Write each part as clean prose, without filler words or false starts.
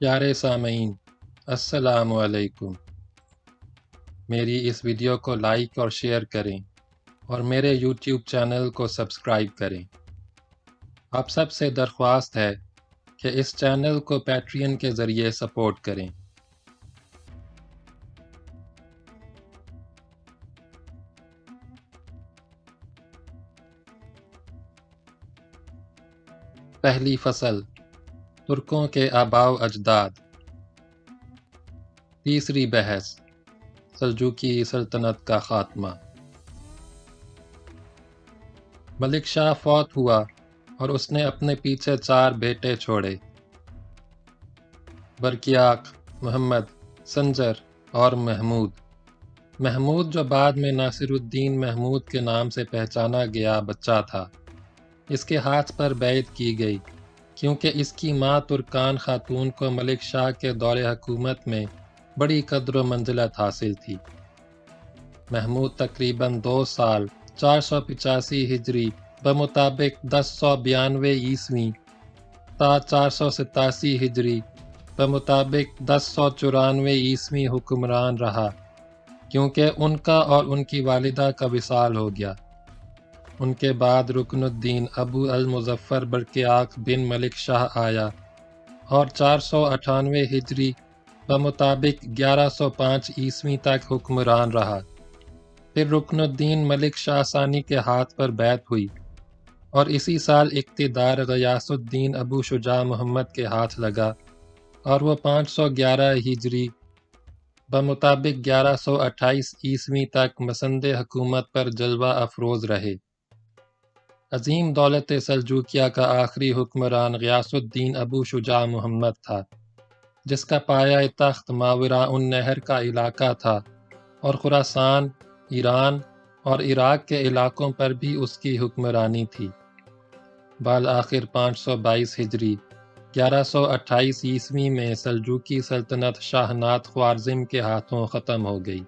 پیارے سامعین، السلام علیکم۔ میری اس ویڈیو کو لائک اور شیئر کریں اور میرے یوٹیوب چینل کو سبسکرائب کریں۔ آپ سب سے درخواست ہے کہ اس چینل کو پیٹرین کے ذریعے سپورٹ کریں۔ پہلی فصل، ترکوں کے آباء و اجداد۔ تیسری بحث، سلجوقی سلطنت کا خاتمہ۔ ملک شاہ فوت ہوا اور اس نے اپنے پیچھے 4 بیٹے چھوڑے: برکیاق، محمد، سنجر اور محمود۔ محمود جو بعد میں ناصر الدین محمود کے نام سے پہچانا گیا بچہ تھا، اس کے ہاتھ پر بیعت کی گئی کیونکہ اس کی ماں ترکان خاتون کو ملک شاہ کے دور حکومت میں بڑی قدر و منزلت حاصل تھی۔ محمود تقریباً 2 سال 485 ہجری بمطابق 1092 عیسوی تا 487 ہجری بمطابق 1094 عیسوی حکمران رہا، کیونکہ ان کا اور ان کی والدہ کا وصال ہو گیا۔ ان کے بعد رکن الدین ابو المظفر برکیاق بن ملک شاہ آیا اور 498 ہجری بمطابق 1105 عیسوی تک حکمران رہا۔ پھر رکن الدین ملک شاہ ثانی کے ہاتھ پر بیعت ہوئی اور اسی سال اقتدار غیاث الدین ابو شجاع محمد کے ہاتھ لگا اور وہ 511 ہجری بمطابق 1128 عیسوی تک مسند حکومت پر جلوہ افروز رہے۔ عظیم دولت سلجوقیہ کا آخری حکمران غیاث الدین ابو شجاع محمد تھا، جس کا پایہ تخت ماوراء النہر کا علاقہ تھا اور خراسان، ایران اور عراق کے علاقوں پر بھی اس کی حکمرانی تھی۔ بالآخر 522 ہجری 1128 عیسوی میں سلجوقی سلطنت شاہنات خوارزم کے ہاتھوں ختم ہو گئی۔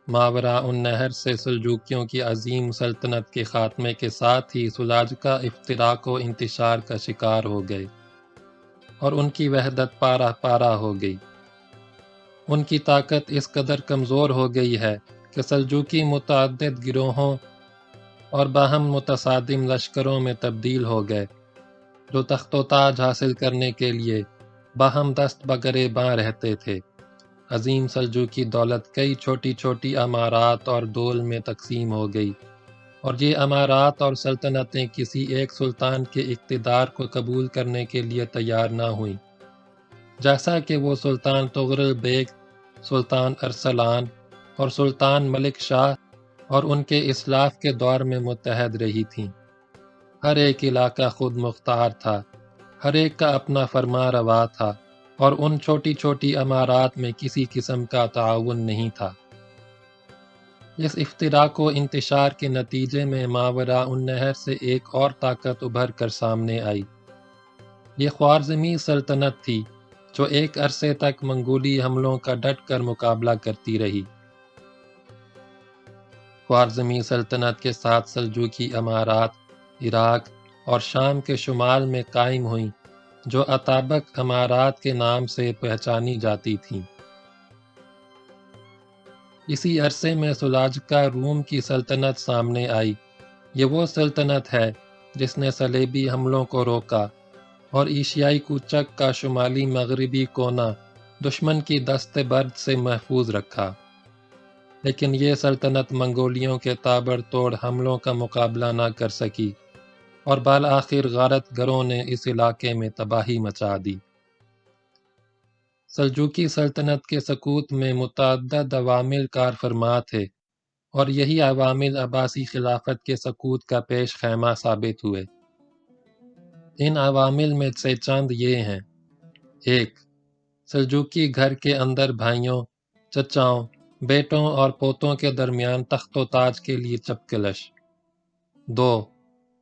ماوراء النہر سے سلجوقیوں کی عظیم سلطنت کے خاتمے کے ساتھ ہی سلاجقہ افتراق و انتشار کا شکار ہو گئے اور ان کی وحدت پارہ پارہ ہو گئی۔ ان کی طاقت اس قدر کمزور ہو گئی ہے کہ سلجوقی متعدد گروہوں اور باہم متصادم لشکروں میں تبدیل ہو گئے، جو تخت و تاج حاصل کرنے کے لیے باہم دست بگرے باں رہتے تھے۔ عظیم سلجوقی دولت کئی چھوٹی چھوٹی امارات اور دول میں تقسیم ہو گئی، اور یہ امارات اور سلطنتیں کسی ایک سلطان کے اقتدار کو قبول کرنے کے لیے تیار نہ ہوئیں، جیسا کہ وہ سلطان طغرل بیگ، سلطان ارسلان اور سلطان ملک شاہ اور ان کے اسلاف کے دور میں متحد رہی تھیں۔ ہر ایک علاقہ خود مختار تھا، ہر ایک کا اپنا فرما روا تھا، اور ان چھوٹی چھوٹی امارات میں کسی قسم کا تعاون نہیں تھا۔ اس افتراق و انتشار کے نتیجے میں ماوراء النہر سے ایک اور طاقت ابھر کر سامنے آئی۔ یہ خوارزمی سلطنت تھی جو ایک عرصے تک منگولی حملوں کا ڈٹ کر مقابلہ کرتی رہی۔ خوارزمی سلطنت کے ساتھ سلجوقی امارات عراق اور شام کے شمال میں قائم ہوئیں، جو اتابک امارات کے نام سے پہچانی جاتی تھیں۔ اسی عرصے میں سلاجقہ روم کی سلطنت سامنے آئی۔ یہ وہ سلطنت ہے جس نے صلیبی حملوں کو روکا اور ایشیائی کوچک کا شمالی مغربی کونا دشمن کی دست برد سے محفوظ رکھا، لیکن یہ سلطنت منگولیوں کے تابڑ توڑ حملوں کا مقابلہ نہ کر سکی اور بالآخر غارت گروں نے اس علاقے میں تباہی مچا دی۔ سلجوقی سلطنت کے سقوط میں متعدد عوامل کار فرما تھے، اور یہی عوامل عباسی خلافت کے سقوط کا پیش خیمہ ثابت ہوئے۔ ان عوامل میں سے چند یہ ہیں: 1. سلجوقی گھر کے اندر بھائیوں، چچاؤں، بیٹوں اور پوتوں کے درمیان تخت و تاج کے لیے چپکلش۔ 2.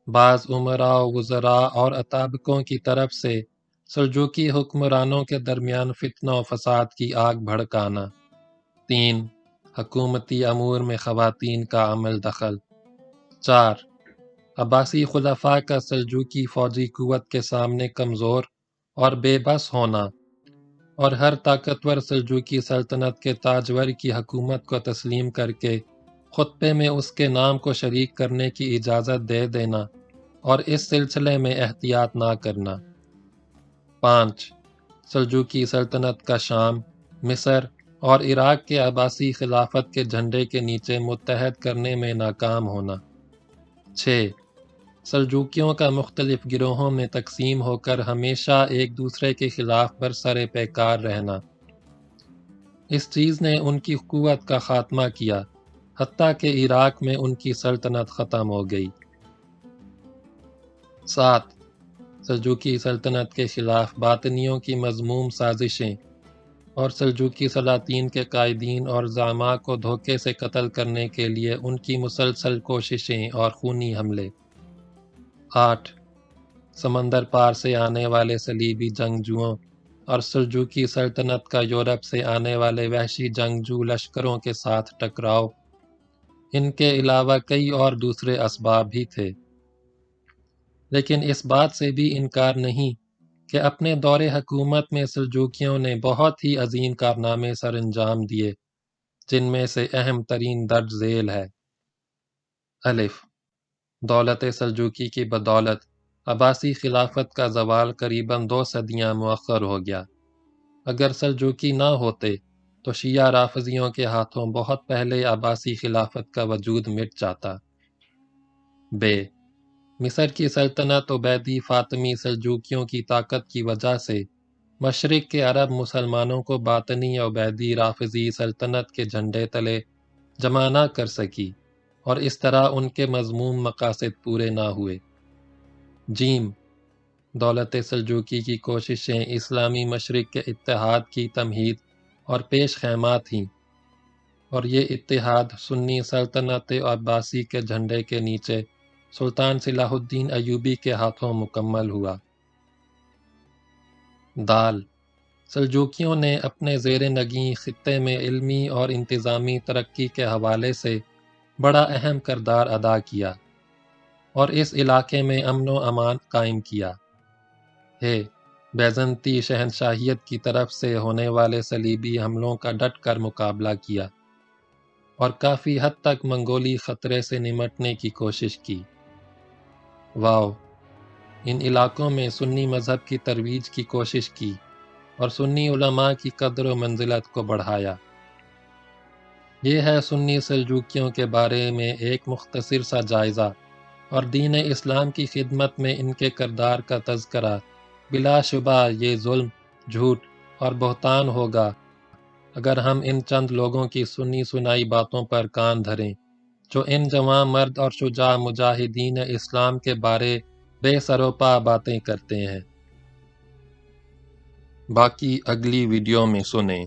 بعض امراء و وزراء اور اتابکوں کی طرف سے سلجوقی حکمرانوں کے درمیان فتنہ و فساد کی آگ بھڑکانا۔ 3. حکومتی امور میں خواتین کا عمل دخل۔ 4. عباسی خلفاء کا سلجوقی فوجی قوت کے سامنے کمزور اور بے بس ہونا، اور ہر طاقتور سلجوقی سلطنت کے تاجور کی حکومت کو تسلیم کر کے خطبے میں اس کے نام کو شریک کرنے کی اجازت دے دینا اور اس سلسلے میں احتیاط نہ کرنا۔ 5. سلجوقی سلطنت کا شام، مصر اور عراق کے عباسی خلافت کے جھنڈے کے نیچے متحد کرنے میں ناکام ہونا۔ 6. سلجوقیوں کا مختلف گروہوں میں تقسیم ہو کر ہمیشہ ایک دوسرے کے خلاف برسر پیکار رہنا۔ اس چیز نے ان کی قوت کا خاتمہ کیا، حتیٰ کہ عراق میں ان کی سلطنت ختم ہو گئی۔ 7. سلجوقی سلطنت کے خلاف باطنیوں کی مذموم سازشیں اور سلجوقی سلاطین کے قائدین اور زعماء کو دھوکے سے قتل کرنے کے لیے ان کی مسلسل کوششیں اور خونی حملے۔ 8. سمندر پار سے آنے والے صلیبی جنگجوؤں اور سلجوقی سلطنت کا یورپ سے آنے والے وحشی جنگجو لشکروں کے ساتھ ٹکراؤ۔ ان کے علاوہ کئی اور دوسرے اسباب بھی تھے، لیکن اس بات سے بھی انکار نہیں کہ اپنے دور حکومت میں سلجوقیوں نے بہت ہی عظیم کارنامے سر انجام دیے، جن میں سے اہم ترین درج ذیل ہے۔ الف، دولت سلجوقی کی بدولت عباسی خلافت کا زوال قریباً 2 صدیاں مؤخر ہو گیا۔ اگر سلجوقی نہ ہوتے تو شیعہ رافضیوں کے ہاتھوں بہت پہلے عباسی خلافت کا وجود مٹ جاتا۔ ب، مصر کی سلطنت عبیدی فاطمی سلجوقیوں کی طاقت کی وجہ سے مشرق کے عرب مسلمانوں کو باطنی عبیدی رافضی سلطنت کے جھنڈے تلے جمع نہ کر سکی، اور اس طرح ان کے مذموم مقاصد پورے نہ ہوئے۔ جیم، دولت سلجوقی کی کوششیں اسلامی مشرق کے اتحاد کی تمہید اور پیش خیمہ تھیں، اور یہ اتحاد سنی سلطنت عباسی کے جھنڈے کے نیچے سلطان صلاح الدین ایوبی کے ہاتھوں مکمل ہوا۔ دال، سلجوقیوں نے اپنے زیر نگین خطے میں علمی اور انتظامی ترقی کے حوالے سے بڑا اہم کردار ادا کیا اور اس علاقے میں امن و امان قائم کیا۔ ہے، بیزنطی شہنشاہیت کی طرف سے ہونے والے صلیبی حملوں کا ڈٹ کر مقابلہ کیا اور کافی حد تک منگولی خطرے سے نمٹنے کی کوشش کی۔ واو، ان علاقوں میں سنی مذہب کی ترویج کی کوشش کی اور سنی علماء کی قدر و منزلت کو بڑھایا۔ یہ ہے سنی سلجوقیوں کے بارے میں ایک مختصر سا جائزہ، اور دین اسلام کی خدمت میں ان کے کردار کا تذکرہ بلا شبہ یہ ظلم، جھوٹ اور بہتان ہوگا اگر ہم ان چند لوگوں کی سنی سنائی باتوں پر کان دھریں جو ان جوان مرد اور شجاع مجاہدین اسلام کے بارے بے سروپا باتیں کرتے ہیں۔ باقی اگلی ویڈیو میں سنیں۔